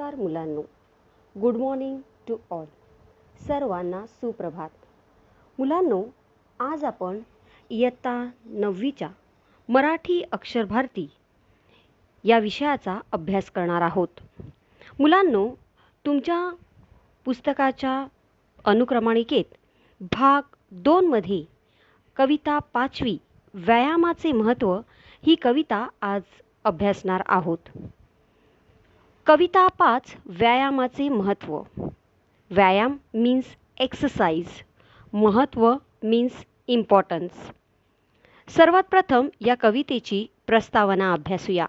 नमस्कार मुलांनो. Good morning to all. सर्वांना सुप्रभात. मुलांनो, आज आपण इयत्ता 9वीच्या मराठी अक्षर भारती या विषयाचा अभ्यास करणार आहोत. मुलांनो, तुमच्या पुस्तकाच्या अनुक्रमणिकेत भाग 2 मध्ये कविता 5वी व्यायामाचे महत्त्व ही कविता आज अभ्यासणार आहोत. कविता 5 व्यायामाचे महत्त्व. व्यायाम मीन्स एक्सरसाइज, महत्त्व मीन्स इम्पॉर्टन्स. सर्वात प्रथम या कवितेची प्रस्तावना अभ्यासूया.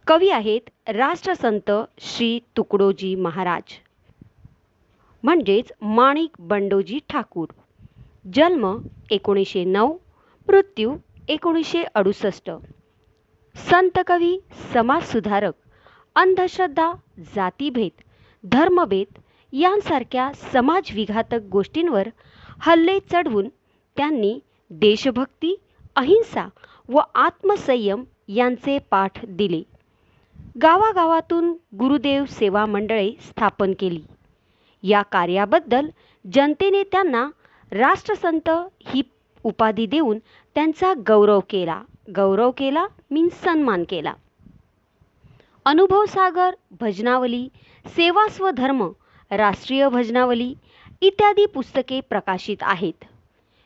कवी आहेत राष्ट्रसंत श्री तुकडोजी महाराज म्हणजेच माणिक बंडोजी ठाकूर. जन्म 1909, मृत्यू 1968. संत कवी, समाजसुधारक, अंधश्रद्धा, जातीभेद, धर्मभेद यांसारख्या समाजविघातक गोष्टींवर हल्ले चढवून त्यांनी देशभक्ती, अहिंसा व आत्मसंयम यांचे पाठ दिले. गावागावातून गुरुदेव सेवा मंडळे स्थापन केली. या कार्याबद्दल जनतेने त्यांना राष्ट्रसंत ही उपाधी देऊन त्यांचा गौरव केला. गौरव केला मीन्स सन्मान केला. अनुभव सागर, भजनावली, सेवा स्वधर्म, राष्ट्रीय भजनावली इत्यादी पुस्तके प्रकाशित आहेत.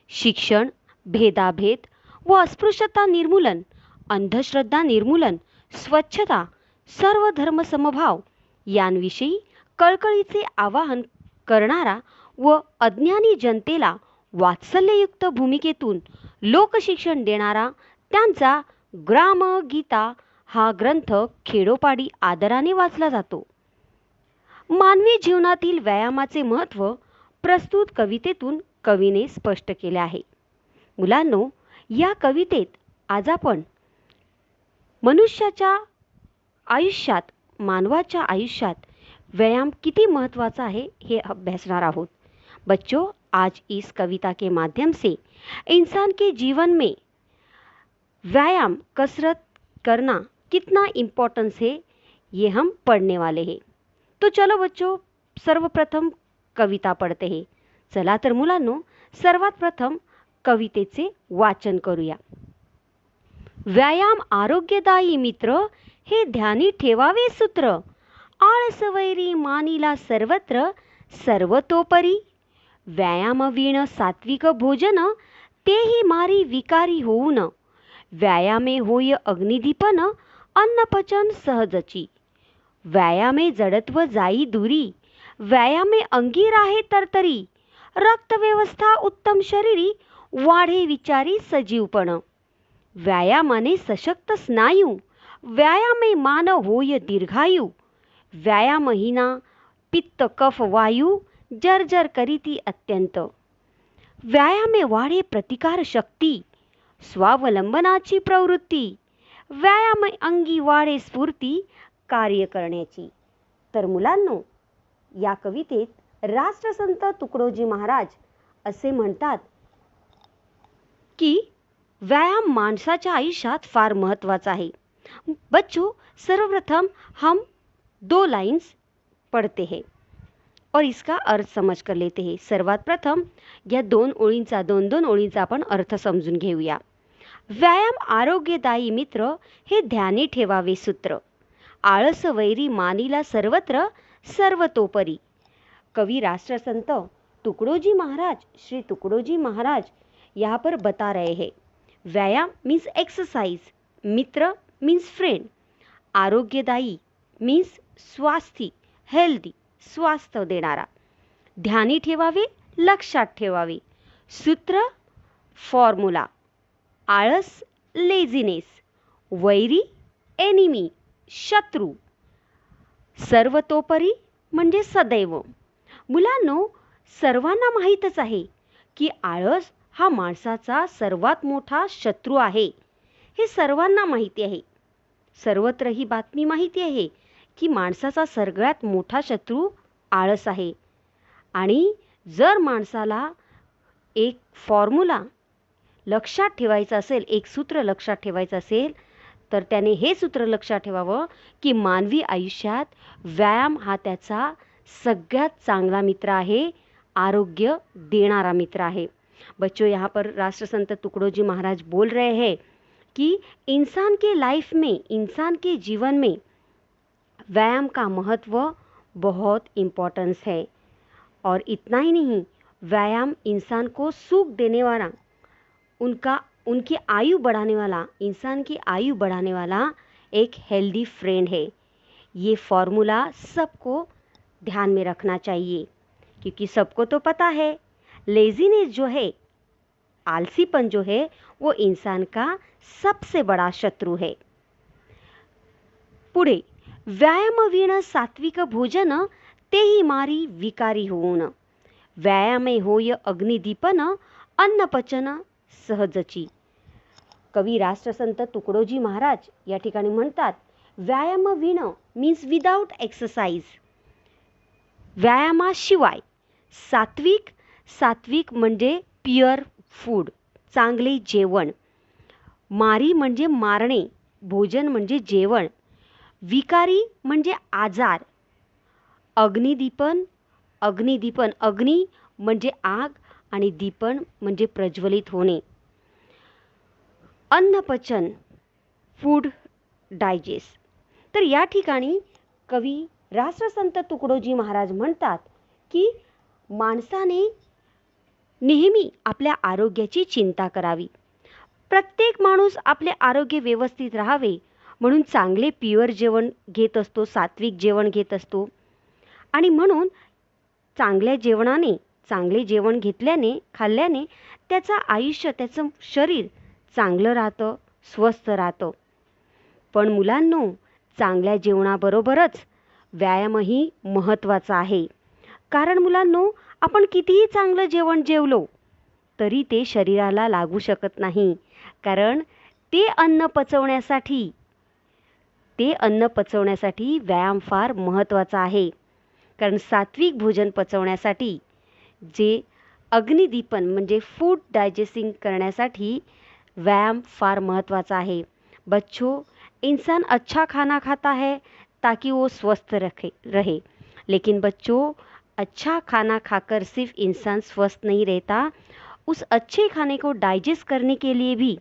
शिक्षण, भेदाभेद व अस्पृश्यता निर्मूलन, अंधश्रद्धा निर्मूलन, स्वच्छता, सर्व धर्म समभाव यांविषयी कळकळीचे आवाहन करणारा व अज्ञानी जनतेला वात्सल्ययुक्त भूमिकेतून लोकशिक्षण देणारा त्यांचा ग्रामगीता हा ग्रंथ खेडोपाडी आदराने वाचला जातो. मानवी जीवनातील व्यायामाचे महत्त्व प्रस्तुत कवितेतून कवीने स्पष्ट केले आहे. मुलांनो, या कवितेत आज आपण मनुष्याच्या आयुष्यात, मानवाच्या आयुष्यात व्यायाम किती महत्त्वाचा है हे अभ्यासणार आहोत. बच्चों, आज इस कविता के माध्यम से इंसान के जीवन में व्यायाम, कसरत करना कितना इम्पोर्टेंस है ये हम पढ़ने वाले हैं. तो चलो बच्चों, सर्वप्रथम कविता पढ़ते हैं. चला तर मुलांनो, सर्वात प्रथम कवितेचे वाचन करूया. व्यायाम आरोग्यदायी मित्र, हे ध्यानी ठेवावे सूत्र. आळसवैरी मानिला सर्वत्र, सर्वतोपरी. व्यायामवीण सात्विक भोजन, तेही मारी विकारी होऊन. व्यायामे होय अग्निदीपन, अन्नपचन सहजची. व्यायामे जडत्व जाई दुरी, व्यायामे अंगी राहे तरतरी. रक्तव्यवस्था उत्तम शरीरी, वाढे विचारी सजीवपण. व्यायामाने सशक्त स्नायू, व्यायामे मान होय दीर्घायू. व्यायामहीना पित्त कफ वायू, जर्जर करीती अत्यंत. व्यायामे वाढे प्रतिकार शक्ती, स्वावलंबनाची प्रवृत्ती. व्यायाम अंगी वाढे स्फूर्ती, कार्य करण्याची. तर मुलांनो, या कवितेत राष्ट्रसंत तुकडोजी महाराज असे म्हणतात की व्यायाम माणसाच्या आयुष्यात फार महत्त्वाचा आहे. बच्चों, सर्वप्रथम हम 2 लाइन्स पढ़ते हैं और इसका अर्थ समझ कर लेते हैं. सर्वात प्रथम या 2 ओळींचा, 2-2 ओळींचा आपण अर्थ समजून घेऊया. व्यायाम आरोग्यदायी मित्र, हे ध्यानी ठेवावे सूत्र. आळस वैरी मानिला सर्वत्र, सर्वतोपरी. कवि राष्ट्रसंत तुकडोजी महाराज, श्री तुकडोजी महाराज यहाँ पर बता रहे हैं व्यायाम मीन्स एक्सरसाइज, मित्र मीन्स फ्रेंड, आरोग्यदायी मीन्स स्वास्थी, हेल्दी, स्वास्थ्य देणारा. ध्यानी ठेवावे, लक्षात ठेवावे. सूत्र फॉर्म्युला. आळस लेझिनेस, वैरी एनिमी, शत्रू. सर्वतोपरी म्हणजे सदैव. मुलांनो, सर्वांना माहीतच आहे की आळस हा माणसाचा सर्वात मोठा शत्रू आहे. हे सर्वांना माहिती आहे. सर्वत्र ही बातमी माहिती आहे की माणसाचा सगळ्यात मोठा शत्रू आळस आहे. आणि जर माणसाला एक फॉर्म्युला लक्षात ठेवायचा असेल, एक सूत्र लक्षात ठेवायचं असेल, तर त्याने हे सूत्र लक्षात ठेवावं की मानवी आयुष्यात व्यायाम हा त्याचा सगळ्यात चांगला मित्र आहे, आरोग्य देणारा मित्र है। बच्चों, यहाँ पर राष्ट्रसंत तुकडोजी महाराज बोल रहे हैं कि इंसान के लाइफ में, इंसान के जीवन में व्यायाम का महत्व बहुत इम्पोर्टेंस है। और इतना ही नहीं, व्यायाम इंसान को सुख देने वाला, उनकी आयु बढ़ाने वाला, इंसान की आयु बढ़ाने वाला एक हेल्दी फ्रेंड है। ये फॉर्मूला सबको ध्यान में रखना चाहिए, क्योंकि सबको तो पता है लेजीनेस जो है, आलसीपन जो है, वो इंसान का सबसे बड़ा शत्रु है। पुढे, व्यायामविण सात्विक भोजन तेही मारी विकारी होऊन, व्यायामे होय अग्निदीपन अन्नपचन सहजची। कवी राष्ट्रसंत तुकडोजी महाराज या ठिकाणी म्हणतात, व्यायामविण मीन्स विदाउट एक्सरसाइज, व्यायामाशिवाय सात्विक, सात्विक म्हणजे प्युअर फूड, चांगले जेवण, मारी म्हणजे मारणे, भोजन म्हणजे जेवण, विकारी म्हणजे आजार, अग्निदीपन, अग्निदीपन, अग्नी म्हणजे आग आणि दीपन म्हणजे प्रज्वलित होणे, अन्नपचन फूड डायजेस्ट। तर या ठिकाणी कवी राष्ट्रसंत तुकडोजी महाराज म्हणतात की माणसाने नेहमी आपल्या आरोग्याची चिंता करावी। प्रत्येक माणूस आपले आरोग्य व्यवस्थित राहावे म्हणून चांगले प्युअर जेवण घेत असतो, सात्विक जेवण घेत असतो। आणि म्हणून चांगल्या जेवणाने, चांगले जेवण घेतल्याने, खाल्ल्याने त्याचं आयुष्य, त्याचं शरीर चांगलं राहतं, स्वस्थ राहतं। पण मुलांनो, चांगल्या जेवणाबरोबरच व्यायामही महत्त्वाचा आहे। कारण मुलांनो, आपण कितीही चांगलं जेवण जेवलो तरी ते शरीराला लागू शकत नाही, कारण ते अन्न पचवण्यासाठी व्यायाम फार महत्त्वाचा आहे। कारण सात्विक भोजन पचवण्यासाठी, जे अग्निदीपन म्हणजे फूड डायजेस्टिंग करण्यासाठी व्यायाम फार महत्त्वाचा है। बच्चों, इंसान अच्छा खाना खाता है ताकि वो स्वस्थ रहे, लेकिन बच्चों, अच्छा खाना खाकर सिर्फ इंसान स्वस्थ नहीं रहता, उस अच्छे खाने को डाइजेस्ट करने के लिए भी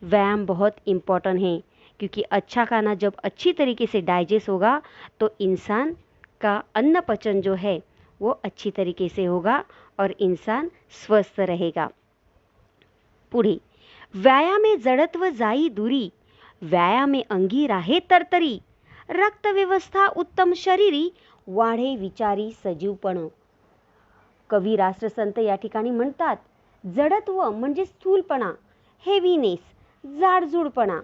व्यायाम बहुत इम्पोर्टेंट है। क्योंकि अच्छा खाना जब अच्छी तरीके से डाइजेस्ट होगा तो इंसान का अन्न पचन जो है वो अच्छी तरीके से होगा और इंसान स्वस्थ रहेगा। पुढे, व्यायामे जडत्व जाई दुरी, व्यायामे अंगी राहे तरतरी, रक्तव्यवस्था उत्तम शरीरी, वाढे विचारी सजीवपण। कवी राष्ट्रसंत या ठिकाणी म्हणतात, जडत्व म्हणजे स्थूलपणा, हेवीनेस, जाडजूडपणा,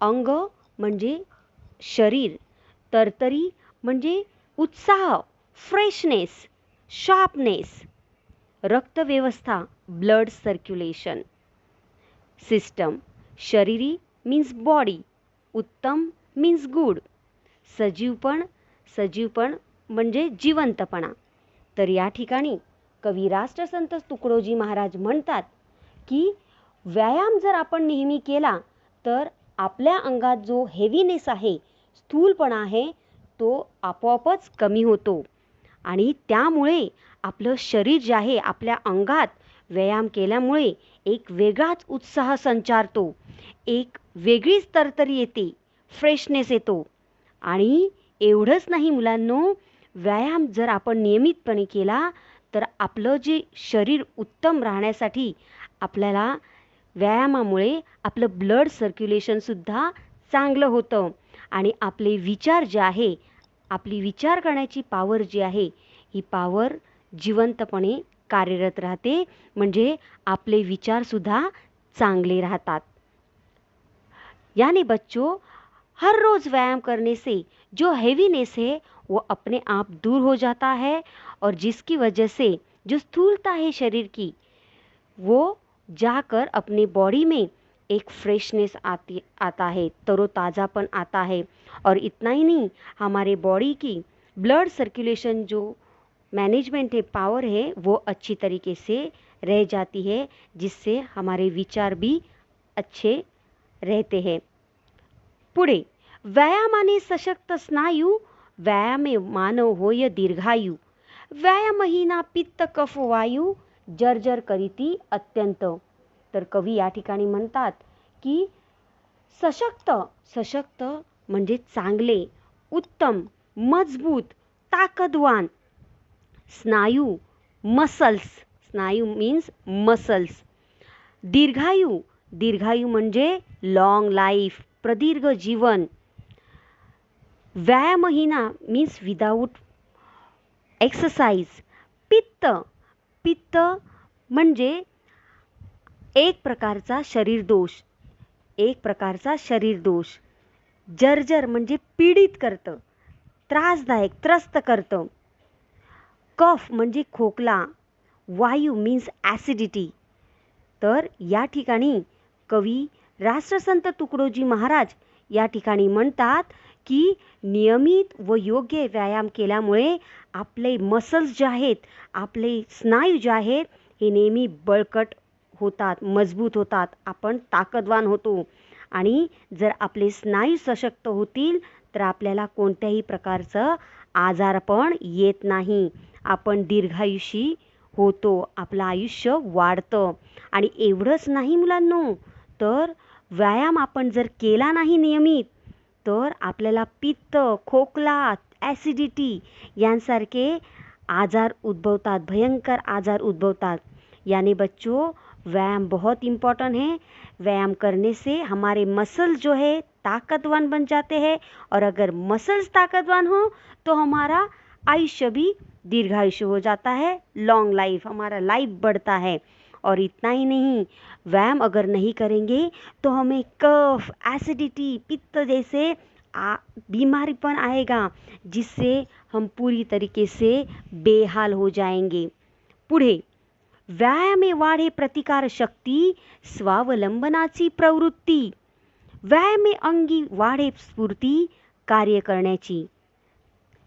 अंग म्हणजे शरीर, तरतरी म्हणजे उत्साह, फ्रेशनेस, शार्पनेस, रक्तव्यवस्था, ब्लड सर्क्युलेशन सिस्टम, शरीरी मीन्स बॉडी, उत्तम मीन्स गुड, सजीवपण, सजीवपण म्हणजे जिवंतपणा। तर या ठिकाणी कवी राष्ट्रसंत तुकडोजी महाराज म्हणतात की व्यायाम जर आपण नेहमी केला तर आपल्या अंगात जो हेवीनेस आहे, स्थूलपणा आहे, तो आपोआपच कमी होतो आणि त्यामुळे आपलं शरीर जे आहे, आपल्या अंगात व्यायाम केल्यामुळे एक वेगळाच उत्साह संचारतो, एक वेगळीच तरतरी येते, फ्रेशनेस येतो। आणि एवढंच नाही मुलांनो, व्यायाम जर आपण नियमितपणे केला तर आपलं जे शरीर उत्तम राहण्यासाठी आपल्याला व्यायामामुळे आपलं ब्लड सर्क्युलेशन सुद्धा चांगलं होतं आणि आपले विचार जे आहे, आपली विचार करण्याची पॉवर जी आहे, ही पॉवर जिवंतपणे कार्यरत राहते, म्हणजे आपले विचार सुद्धा चांगले राहतात। यानी बच्चों, हर रोज व्यायाम करने से जो हेवीनेस है वो अपने आप दूर हो जाता है और जिसकी वजह से जो स्थूलता है शरीर की, वो जाकर अपने बॉडी में एक फ्रेशनेस आता है, तरोताज़ापन आता है। और इतना ही नहीं, हमारे बॉडी की ब्लड सर्कुलेशन जो मैनेजमेंट है, पावर है, वो अच्छी तरीके से रह जाती है, जिससे हमारे विचार भी अच्छे रहते हैं। पुढे, व्यायामाने सशक्त स्नायू, व्यायामे मानव होय दीर्घायू. व्यायामहीना पित्त कफ वायू, जर्जर करीती अत्यंत. तर कवी या ठिकाणी म्हणतात की सशक्त, सशक्त म्हणजे चांगले, उत्तम, मजबूत, ताकदवान. स्नायू, मसल्स, स्नायू मीन्स मसल्स. दीर्घायू, दीर्घायू म्हणजे लॉंग लाईफ, प्रदीर्घ जीवन. व्यायामहीना मीन्स विदाऊट एक्सरसाइज. पित्त, पित्त म्हणजे एक प्रकारचा शरीर दोष, एक प्रकारचा शरीर दोष. जर्जर म्हणजे पीडित करतं, त्रासदायक, त्रस्त करतं. कफ म्हणजे खोकला. वायू मीन्स ॲसिडिटी. तर या ठिकाणी कवी राष्ट्रसंत तुकडोजी महाराज या ठिकाणी म्हणतात की नियमित व योग्य व्यायाम केल्यामुळे आपले मसल्स जे आहेत, आपले स्नायू जे आहेत, हे नेहमी बळकट होतात, मजबूत होतात, आपण ताकदवान होतो. आणि जर आपले स्नायू सशक्त होतील तर आपल्याला कोणत्याही प्रकारचं आजारपण येत नाही, आपण दीर्घायुषी होतो, आपलं आयुष्य वाढतं. आणि एवढंच नाही मुलांनो, तर व्यायाम आपण जर केला नाही नियमित तर आपल्याला पित्त, खोकला, ॲसिडिटी यांसारखे आजार उद्भवतात, भयंकर आजार उद्भवतात. यानी बच्चों, व्यायाम बहुत इम्पोर्टेंट है. व्यायाम करने से हमारे मसल्स जो है ताकतवान बन जाते हैं, और अगर मसल्स ताकतवान हो तो हमारा आयुष्य भी दीर्घायुष्य हो जाता है, लॉन्ग लाइफ, हमारा लाइफ बढ़ता है. और इतना ही नहीं, व्यायाम अगर नहीं करेंगे तो हमें कफ, एसिडिटी, पित्त जैसे बीमारीपन आएगा, जिससे हम पूरी तरीके से बेहाल हो जाएंगे. पुढे, व्यायामे वाढे प्रतिकार शक्ती, स्वावलंबनाची प्रवृत्ती. व्यायामे अंगी वाढे स्फूर्ती, कार्य करण्याची.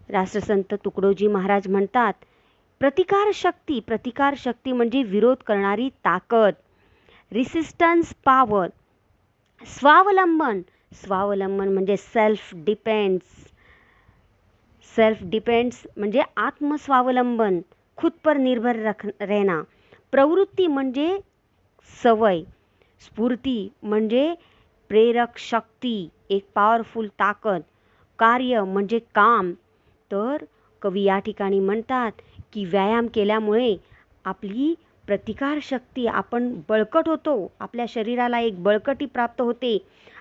राष्ट्रसंत तुकडोजी महाराज म्हणतात, प्रतिकार शक्ती म्हणजे विरोध करणारी ताकद, रेसिस्टन्स पॉवर. स्वावलंबन म्हणजे सेल्फ डिपेंड्स म्हणजे आत्मस्वावलंबन, खुद पर निर्भर रहना. प्रवृत्ती म्हणजे सवय. स्फूर्ती म्हणजे प्रेरक शक्ती, एक पॉवरफुल ताकद. कार्य म्हणजे काम. तर कवी या ठिकाणी म्हणतात की व्यायाम केल्यामुळे आपली प्रतिकार शक्ती, आपण बळकट होतो, आपल्या शरीराला एक बळकटी प्राप्त होते,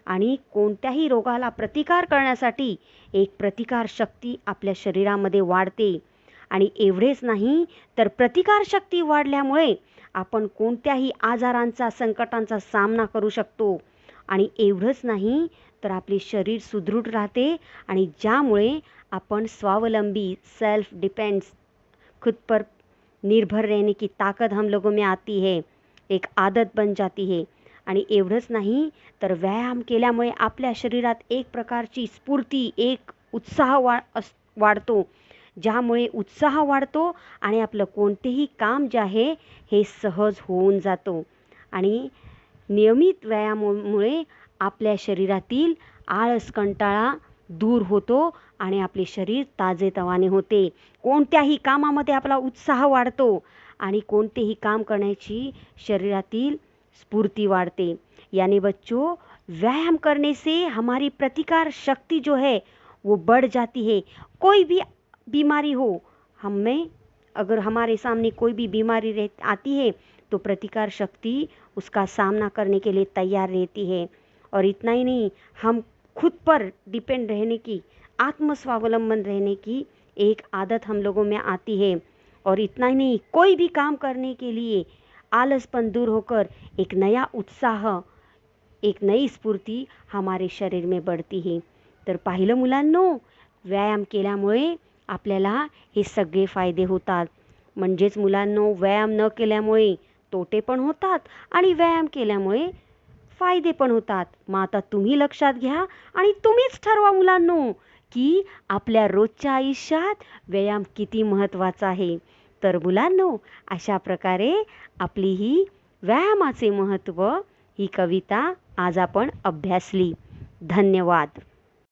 आणि कोणत्याही रोगाला प्रतिकार करण्यासाठी एक प्रतिकार शक्ती आपल्या शरीरामध्ये वाढते. आणि एवढेच नाही, तर प्रतिकार शक्ती वाढल्यामुळे आपण कोणत्याही आजारांचा, संकटांचा सामना करू शकतो. आणि एवढंच नाही, तर आपले शरीर सुदृढ राहते, आणि ज्यामुळे आपण स्वावलंबी, सेल्फ डिपेंड्स, खुद पर निर्भर रहने की ताकत हम लोगों में आती है, एक आदत बन जाती है. आणि एवढंच नाही, तर व्यायाम केल्यामुळे आपल्या शरीरात एक प्रकारची स्फूर्ती, एक उत्साह वाढतो, ज्यामुळे उत्साह वाढतो आणि आपलं कोणतेही काम जे आहे हे सहज होऊन जातो. आणि नियमित व्यायामामुळे आपल्या शरीरातील आळस, कंटाळा दूर होतो आणि आपले शरीर ताजेतवाने होते. कोणत्याही कामामध्ये आपला उत्साह वाढतो आणि कोणतेही काम करण्याची शरीरातील स्फूर्ति वाढते. यानी बच्चों, व्यायाम करने से हमारी प्रतिकार शक्ति जो है वो बढ़ जाती है. कोई भी बीमारी हो, हमें अगर हमारे सामने कोई भी बीमारी आती है तो प्रतिकार शक्ति उसका सामना करने के लिए तैयार रहती है. और इतना ही नहीं, हम खुद पर डिपेंड रहने की, आत्मस्वावलंबन रहने की एक आदत हम लोगों में आती है. और इतना ही नहीं, कोई भी काम करने के लिए आलसपन दूर होकर एक नया उत्साह, एक नई स्फूर्ती हमारे शरीर में बढ़ती है. तर पाहिलं मुलांनो, व्यायाम केल्यामुळे आपल्याला हे सगळे फायदे होतात. म्हणजेच मुलांनो, व्यायाम न केल्यामुळे तोटे पण होतात आणि व्यायाम केल्यामुळे फायदे पण होतात. मग आता तुम्ही लक्षात घ्या आणि तुम्हीच ठरवा मुलांनो की आपल्या रोजच्या आयुष्यात व्यायाम किती महत्त्वाचा आहे. तर मुलांनो, अशा प्रकारे आपली ही व्यायामाचे महत्त्व ही कविता आज आपण अभ्यासली. धन्यवाद।